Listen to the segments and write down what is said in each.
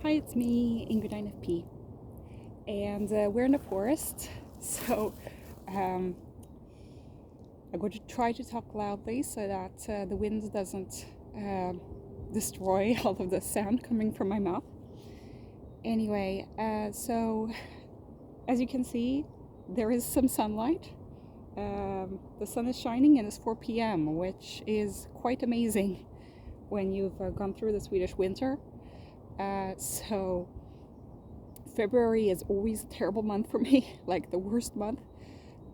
Hi, it's me, Ingrid INFP, and we're in the forest, so um, I'm going to try to talk loudly so that the wind doesn't destroy all of the sound coming from my mouth. Anyway, so as you can see, there is some sunlight. The sun is shining and it's 4 p.m., which is quite amazing when you've gone through the Swedish winter. So February is always a terrible month for me, like the worst month.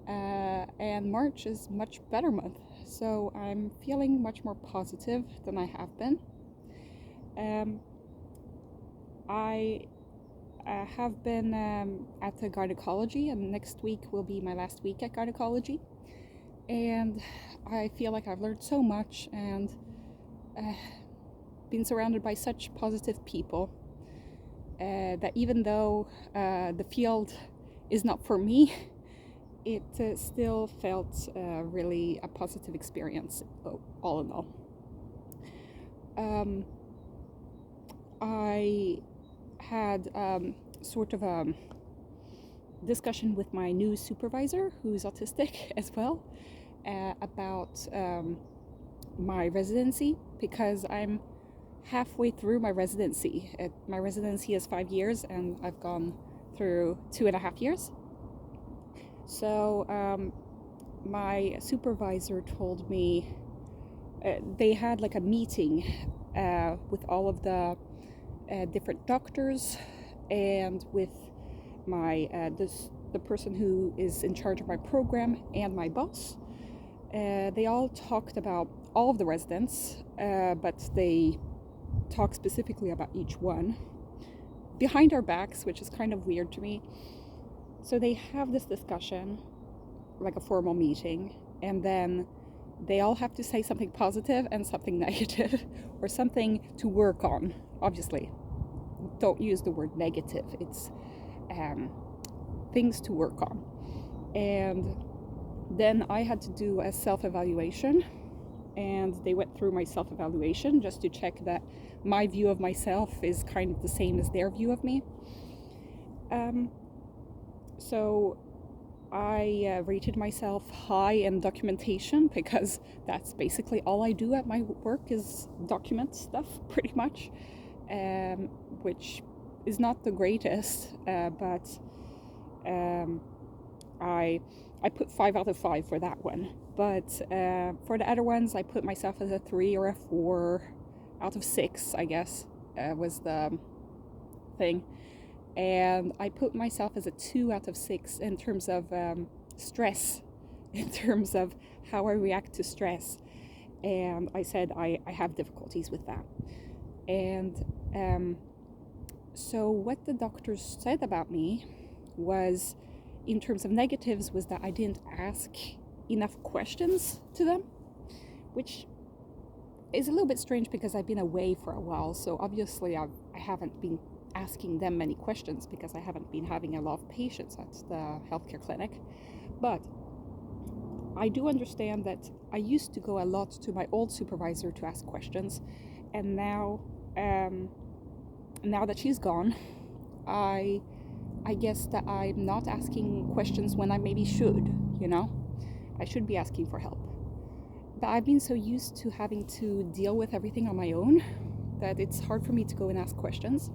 And March is much better month. So I'm feeling much more positive than I have been. I have been at the gynecology, and next week will be my last week at gynecology. And I feel like I've learned so much and been surrounded by such positive people that even though the field is not for me, it still felt really a positive experience, all in all. I had sort of a discussion with my new supervisor, who's autistic as well, about my residency, because I'm halfway through my residency. My residency is 5 years, and I've gone through 2.5 years. So my supervisor told me they had like a meeting with all of the different doctors and with my the person who is in charge of my program and my boss. They all talked about all of the residents, but they talked specifically about each one behind our backs, which is kind of weird to me. So they have this discussion, like a formal meeting, and then they all have to say something positive and something negative, or something to work on. Obviously, don't use the word negative. It's things to work on. And then I had to do a self-evaluation, and they went through my self-evaluation just to check that my view of myself is kind of the same as their view of me. So I rated myself high in documentation, because that's basically all I do at my work is document stuff, pretty much, which is not the greatest, but I put 5 out of 5 for that one. But for the other ones, I put myself as a 3 or a 4 out of 6, I guess, was the thing. And I put myself as a 2 out of 6 in terms of stress, in terms of how I react to stress. And I said I have difficulties with that. And so what the doctors said about me was, in terms of negatives, was that I didn't ask enough questions to them, which is a little bit strange because I've been away for a while. So obviously I haven't been asking them many questions because I haven't been having a lot of patients at the healthcare clinic. But I do understand that I used to go a lot to my old supervisor to ask questions, and now that she's gone, I guess that I'm not asking questions when I maybe should, I should be asking for help. But I've been so used to having to deal with everything on my own that it's hard for me to go and ask questions.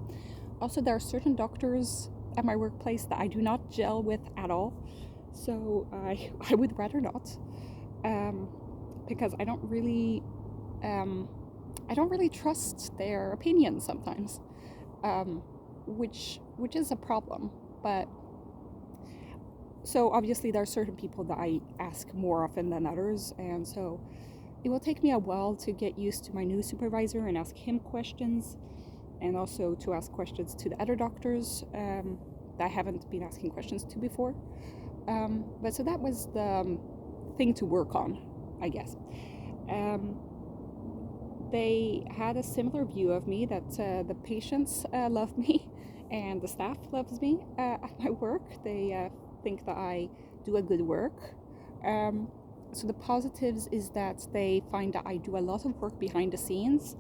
Also, there are certain doctors at my workplace that I do not gel with at all, so I would rather not, because I don't really trust their opinions sometimes, which is a problem. But so obviously there are certain people that I ask more often than others, and so it will take me a while to get used to my new supervisor and ask him questions, and also to ask questions to the other doctors that I haven't been asking questions to before. But so that was the thing to work on, I guess. They had a similar view of me, that the patients love me and the staff loves me at my work. They think that I do a good work. So the positives is that they find that I do a lot of work behind the scenes,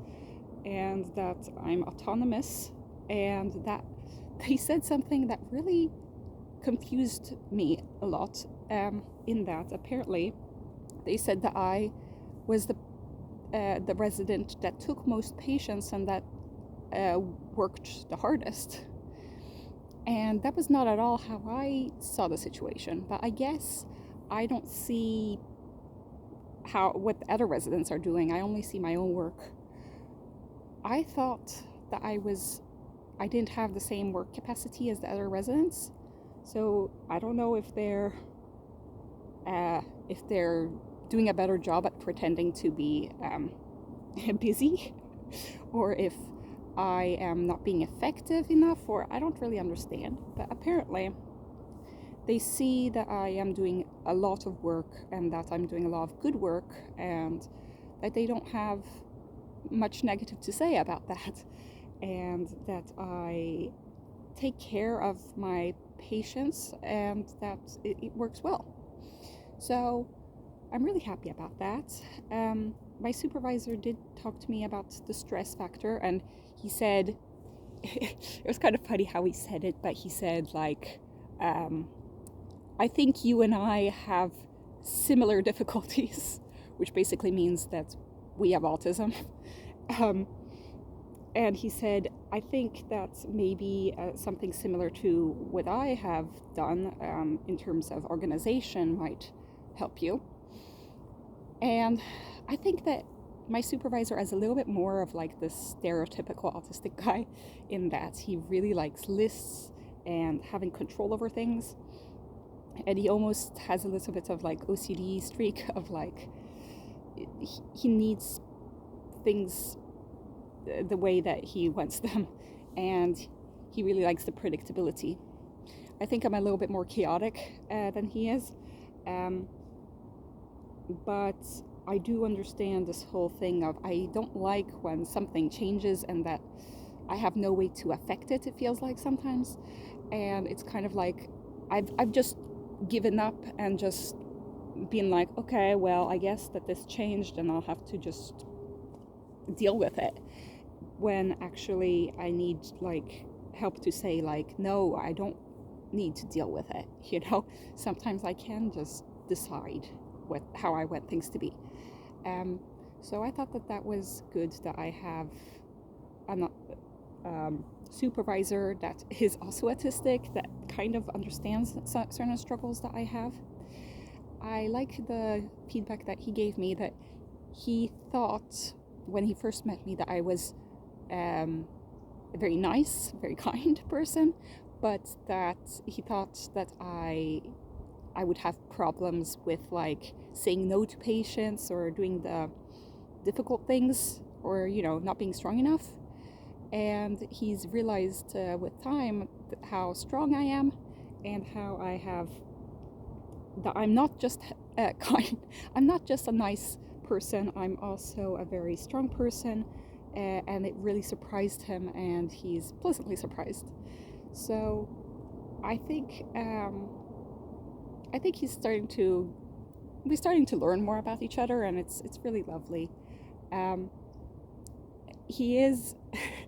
and that I'm autonomous and that they said something that really confused me a lot, in that apparently they said that I was the resident that took most patients and that worked the hardest. And that was not at all how I saw the situation. But I guess I don't see what the other residents are doing. I only see my own work. I thought that I didn't have the same work capacity as the other residents. So I don't know if they're doing a better job at pretending to be busy, or if I am not being effective enough, or I don't really understand. But apparently they see that I am doing a lot of work and that I'm doing a lot of good work, and that they don't have much negative to say about that, and that I take care of my patients and that it works well. So I'm really happy about that. My supervisor did talk to me about the stress factor, and he said, it was kind of funny how he said it, but he said, like, I think you and I have similar difficulties, which basically means that we have autism. And he said, I think that maybe something similar to what I have done in terms of organization might help you. And I think that my supervisor is a little bit more of like this stereotypical autistic guy, in that he really likes lists and having control over things. And he almost has a little bit of like OCD streak of like, he needs things the way that he wants them, and he really likes the predictability. I think I'm a little bit more chaotic than he is, but I do understand this whole thing of I don't like when something changes and that I have no way to affect it, it feels like sometimes. And it's kind of like I've just given up and just been like, okay, well, I guess that this changed and I'll have to just deal with it, when actually I need like help to say like, no, I don't need to deal with it. Sometimes I can just decide how I want things to be. So I thought that was good that I have a supervisor that is also autistic, that kind of understands certain struggles that I have. I like the feedback that he gave me, that he thought when he first met me that I was a very nice, very kind person, but that he thought that I would have problems with like saying no to patients or doing the difficult things, or not being strong enough. And he's realized with time how strong I am, and how that I'm not just kind, I'm not just a nice person, I'm also a very strong person, and it really surprised him, and he's pleasantly surprised. So I think we're starting to learn more about each other, and it's really lovely.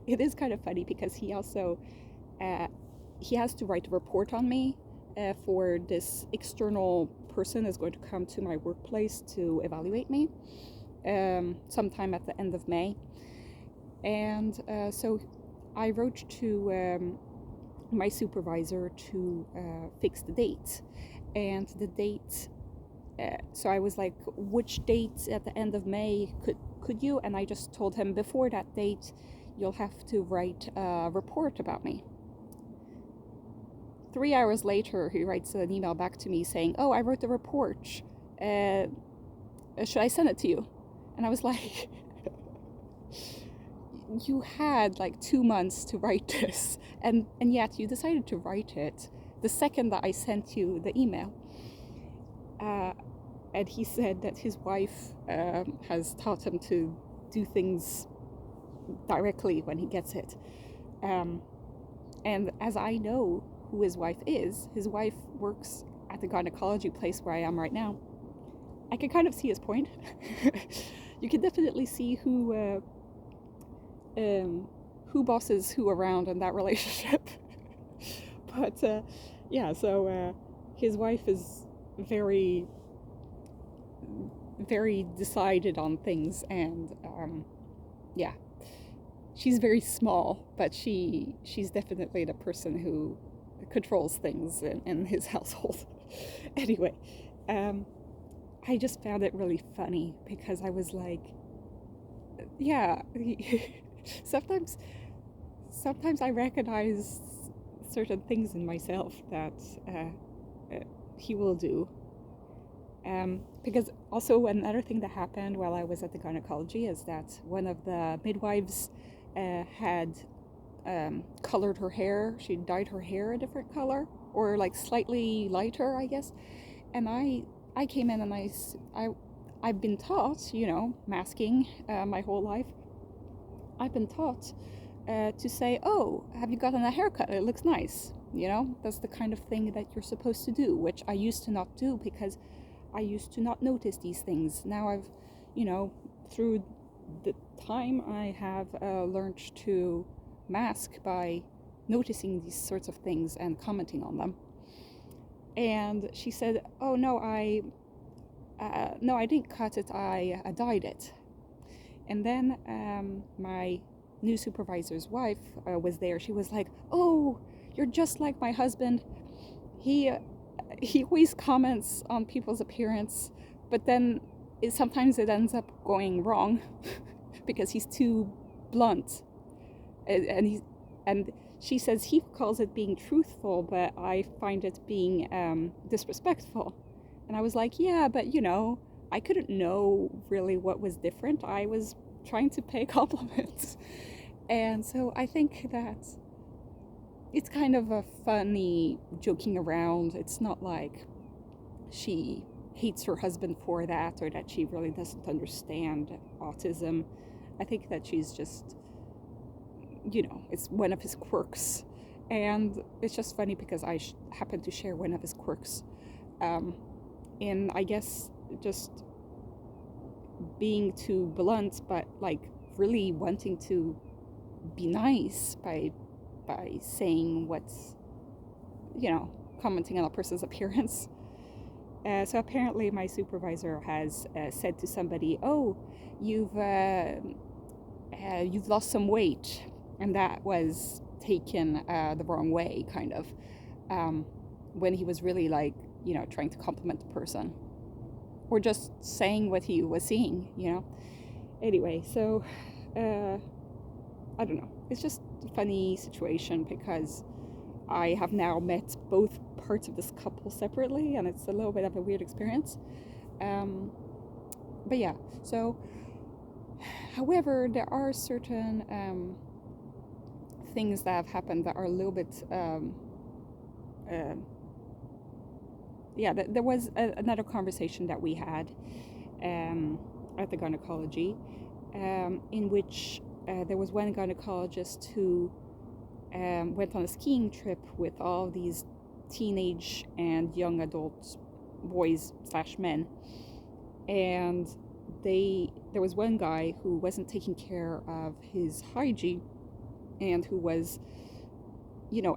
It is kind of funny because he also he has to write a report on me for this external person is going to come to my workplace to evaluate me sometime at the end of May. And so I wrote to my supervisor to fix the date. And the date, so I was like, which date at the end of May could you? And I just told him, before that date, you'll have to write a report about me. 3 hours later, he writes an email back to me saying, oh, I wrote the report. Should I send it to you? And I was like, you had like 2 months to write this, and yet you decided to write it the second that I sent you the email. And he said that his wife has taught him to do things directly when he gets it. And as I know who his wife works at the gynecology place where I am right now. I can kind of see his point. You can definitely see who who bosses who around in that relationship. But yeah, so his wife is very, very decided on things, and yeah, she's very small, but she's definitely the person who controls things in his household. Anyway, I just found it really funny because I was like, yeah, sometimes sometimes I recognize certain things in myself that he will do. Because also another thing that happened while I was at the gynecology is that one of the midwives had colored her hair. She dyed her hair a different color, or like slightly lighter, I guess. And I came in and I've been taught, masking my whole life. I've been taught to say, "Oh, have you gotten a haircut? It looks nice." That's the kind of thing that you're supposed to do, which I used to not do because I used to not notice these things. Now through the time, I have learned to mask by noticing these sorts of things and commenting on them. And she said, "Oh no, I didn't cut it. I dyed it." And then my new supervisor's wife was there. She was like, "Oh, you're just like my husband. He always comments on people's appearance, but then sometimes it ends up going wrong because he's too blunt." And she says he calls it being truthful, but I find it being disrespectful. And I was like, yeah, but I couldn't know really what was different. I was trying to pay compliments. And so I think that it's kind of a funny joking around. It's not like she hates her husband for that, or that she really doesn't understand autism. I think that she's just, it's one of his quirks. And it's just funny because I happen to share one of his quirks. In, I guess, just being too blunt, but like really wanting to be nice by saying what's, commenting on a person's appearance. So apparently my supervisor has said to somebody, "Oh, you've lost some weight," and that was taken the wrong way, kind of, when he was really like, trying to compliment the person, or just saying what he was seeing, Anyway, so I don't know. It's just a funny situation because I have now met both parts of this couple separately, and it's a little bit of a weird experience. But yeah, so, however, there are certain things that have happened that are a little bit, there was another conversation that we had at the gynecology, in which there was one gynecologist who went on a skiing trip with all these teenage and young adult boys/men, and there was one guy who wasn't taking care of his hygiene and who was,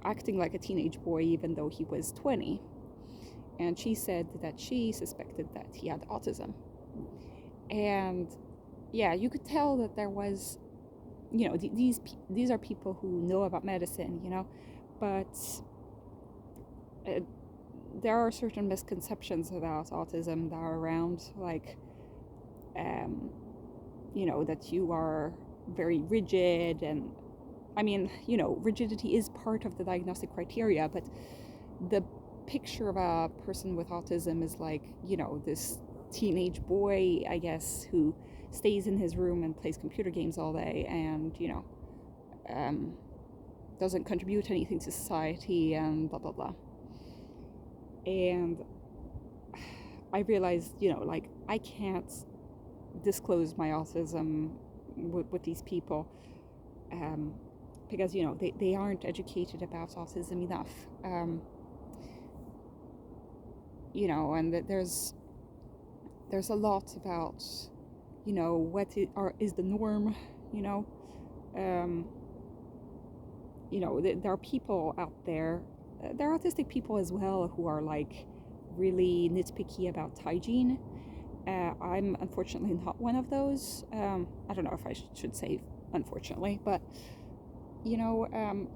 acting like a teenage boy even though he was 20. And she said that she suspected that he had autism. And yeah, you could tell that there was, these are people who know about medicine, but there are certain misconceptions about autism that are around, like, that you are very rigid. And I mean, rigidity is part of the diagnostic criteria, but the picture of a person with autism is like, this teenage boy, I guess, who stays in his room and plays computer games all day and, doesn't contribute anything to society and blah, blah, blah. And I realized, like, I can't disclose my autism with these people, because, they aren't educated about autism enough. And there's a lot about, what is the norm, there are people out there, there are autistic people as well who are like really nitpicky about hygiene. I'm unfortunately not one of those. I don't know if I should say unfortunately, but you know, um,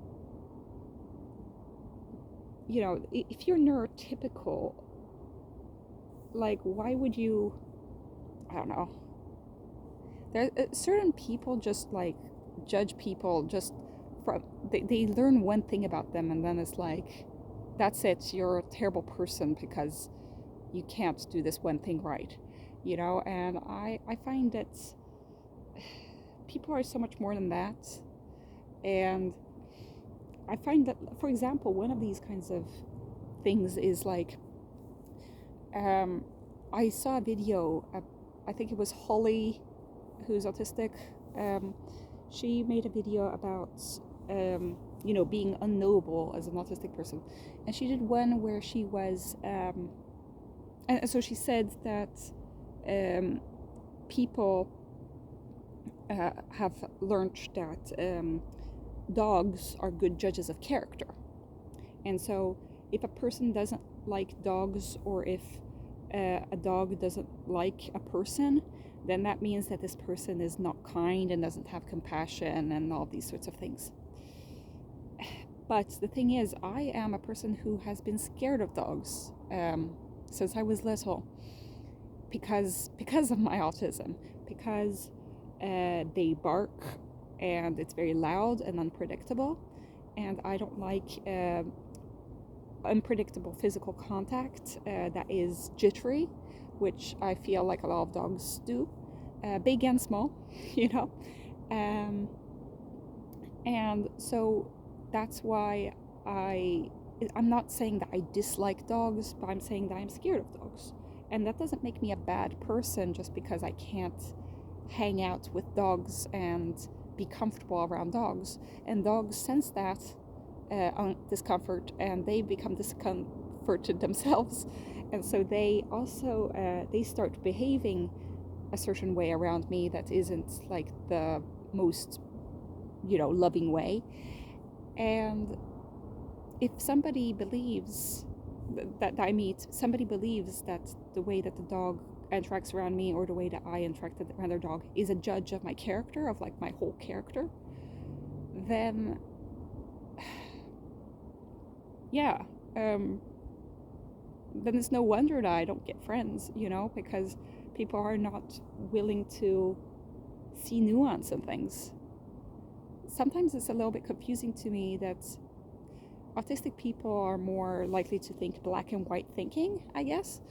if you're neurotypical, like, why would you? I don't know. There certain people just like judge people just from they learn one thing about them and then it's like, that's it. You're a terrible person because you can't do this one thing right, And I find that people are so much more than that, and I find that, for example, one of these kinds of things is like, um, I saw a video. I think it was Holly, who's autistic. Um, she made a video about, being unknowable as an autistic person, and she did one where she was, and so she said that people have learned that dogs are good judges of character. And so if a person doesn't like dogs, or if a dog doesn't like a person, then that means that this person is not kind and doesn't have compassion and all these sorts of things. But the thing is, I am a person who has been scared of dogs since I was little, because of my autism, because they bark and it's very loud and unpredictable, and I don't like unpredictable physical contact that is jittery, which I feel like a lot of dogs do, big and small, you know. And so that's why I'm not saying that I dislike dogs, but I'm saying that I'm scared of dogs. And that doesn't make me a bad person just because I can't hang out with dogs and be comfortable around dogs. And dogs sense that discomfort, and they become discomforted themselves. And so they also, they start behaving a certain way around me that isn't like the most, loving way. And if somebody believes that I meet, somebody believes that the way that the dog interacts around me, or the way that I interact with another dog, is a judge of my character, of like my whole character, then yeah, then it's no wonder that I don't get friends, because people are not willing to see nuance in things. Sometimes it's a little bit confusing to me that autistic people are more likely to think black and white thinking, I guess.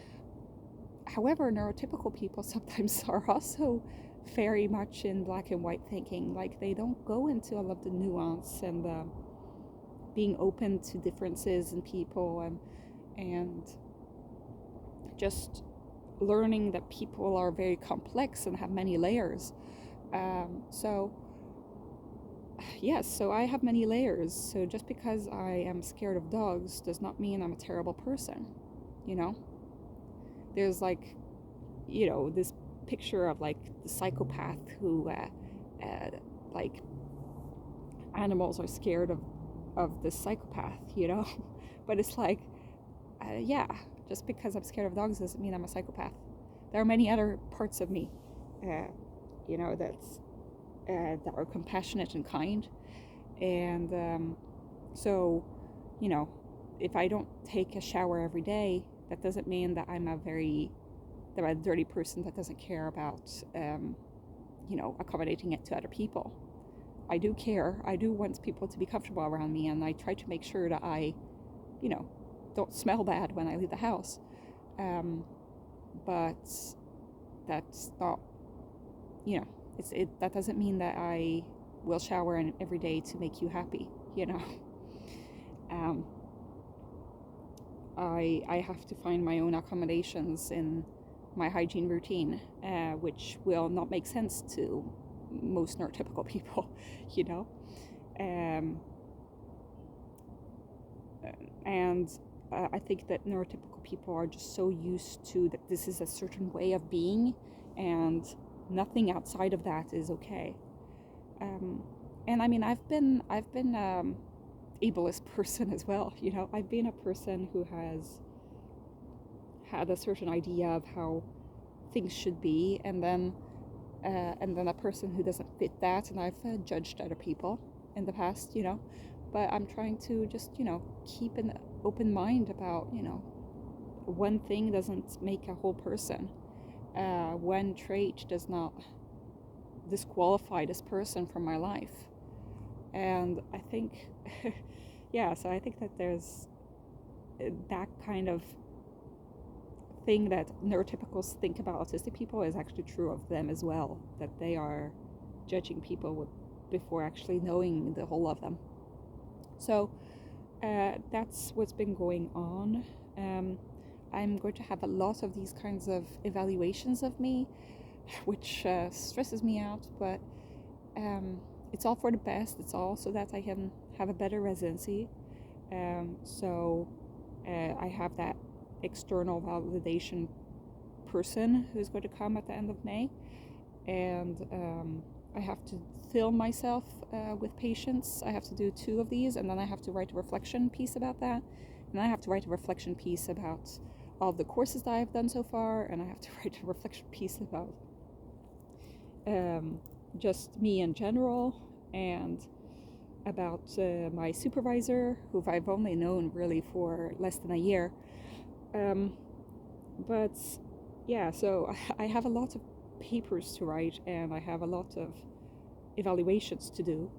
However, neurotypical people sometimes are also very much in black and white thinking. Like, they don't go into all of the nuance and being open to differences in people, and just learning that people are very complex and have many layers. So I have many layers. So just because I am scared of dogs does not mean I'm a terrible person, There's like, this picture of like the psychopath who, like, animals are scared of this psychopath, But it's like, just because I'm scared of dogs doesn't mean I'm a psychopath. There are many other parts of me, that are compassionate and kind. And so, if I don't take a shower every day, that doesn't mean that I'm a dirty person that doesn't care about, accommodating it to other people. I do care. I do want people to be comfortable around me, and I try to make sure that I, don't smell bad when I leave the house. But that's not, that doesn't mean that I will shower every day to make you happy, I have to find my own accommodations in my hygiene routine, which will not make sense to most neurotypical people, and I think that neurotypical people are just so used to that this is a certain way of being, and nothing outside of that is okay. And I mean, I've been ableist person as well. You know, I've been a person who has had a certain idea of how things should be, and then a person who doesn't fit that, and I've judged other people in the past, you know. But I'm trying to just, you know, keep an open mind about, you know, one thing doesn't make a whole person. One trait does not disqualify this person from my life. And I think, yeah, so I think that there's that kind of thing that neurotypicals think about autistic people is actually true of them as well, that they are judging people before actually knowing the whole of them. So that's what's been going on. I'm going to have a lot of these kinds of evaluations of me, which stresses me out, but it's all for the best. It's all so that I can have a better residency. So I have that external validation person who's going to come at the end of May, and I have to film myself with patients. I have to do 2 of these, and then I have to write a reflection piece about that, and then I have to write a reflection piece about all of the courses that I've done so far, and I have to write a reflection piece about just me in general, and about my supervisor, who I've only known really for less than a year. But yeah, so I have a lot of papers to write, and I have a lot of evaluations to do.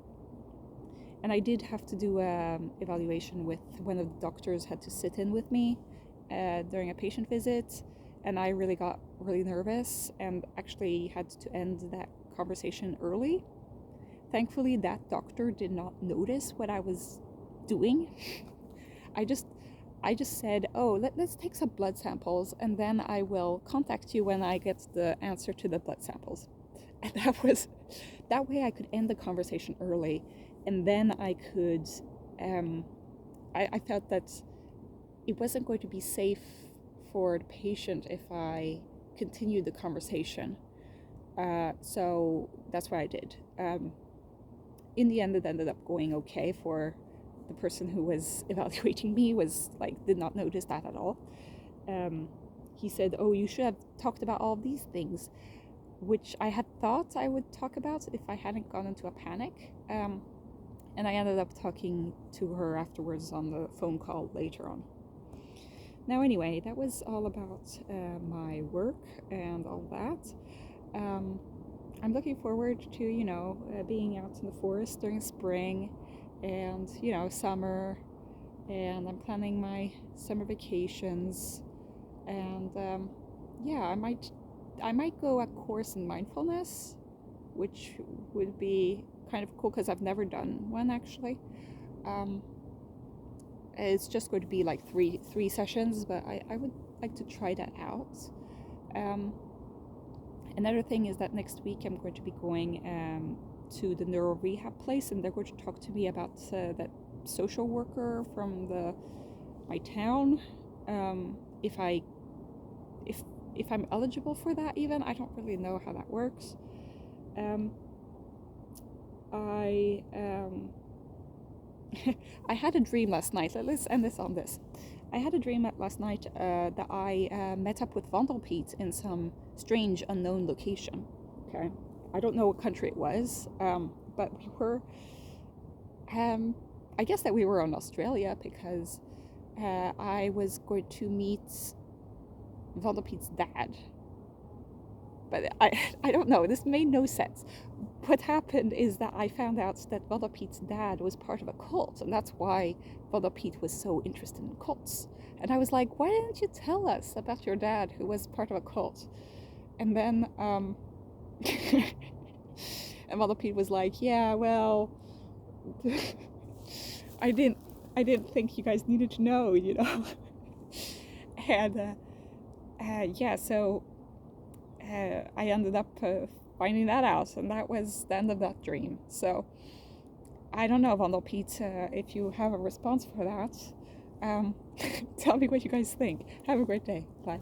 And I did have to do an evaluation with one of the doctors, had to sit in with me during a patient visit, and I really got really nervous and actually had to end that conversation early. Thankfully, that doctor did not notice what I was doing. I just said, oh, let's take some blood samples, and then I will contact you when I get the answer to the blood samples. And that way I could end the conversation early, and then I could, I felt that it wasn't going to be safe for the patient if I continued the conversation. So that's what I did. In the end, it ended up going okay for the person who was evaluating me, did not notice that at all. He said, oh, you should have talked about all these things, which I had thought I would talk about if I hadn't gone into a panic. And I ended up talking to her afterwards on the phone call later on. Now, anyway, that was all about my work and all that. I'm looking forward to, being out in the forest during spring and, summer, and I'm planning my summer vacations, and I might go a course in mindfulness, which would be kind of cool because I've never done one actually. It's just going to be like three sessions, but I would like to try that out. Another thing is that next week I'm going to be going to the neuro rehab place, and they're going to talk to me about that social worker from my town. If I'm eligible for that, even I don't really know how that works. I had a dream last night. Let's end this on this. I had a dream last night that I met up with Vandelpiet in some strange unknown location. Okay, I don't know what country it was, but we were. I guess that we were in Australia because I was going to meet Vandelpiet's dad. But I don't know. This made no sense. What happened is that I found out that Vandelpiet's dad was part of a cult, and that's why Vandelpiet was so interested in cults. And I was like, why didn't you tell us about your dad who was part of a cult? And then and Vandelpiet was like, yeah, well, I didn't think you guys needed to know, And so I ended up finding that out, and that was the end of that dream. So I don't know, Vandelpiet, if you have a response for that, tell me what you guys think. Have a great day. Bye.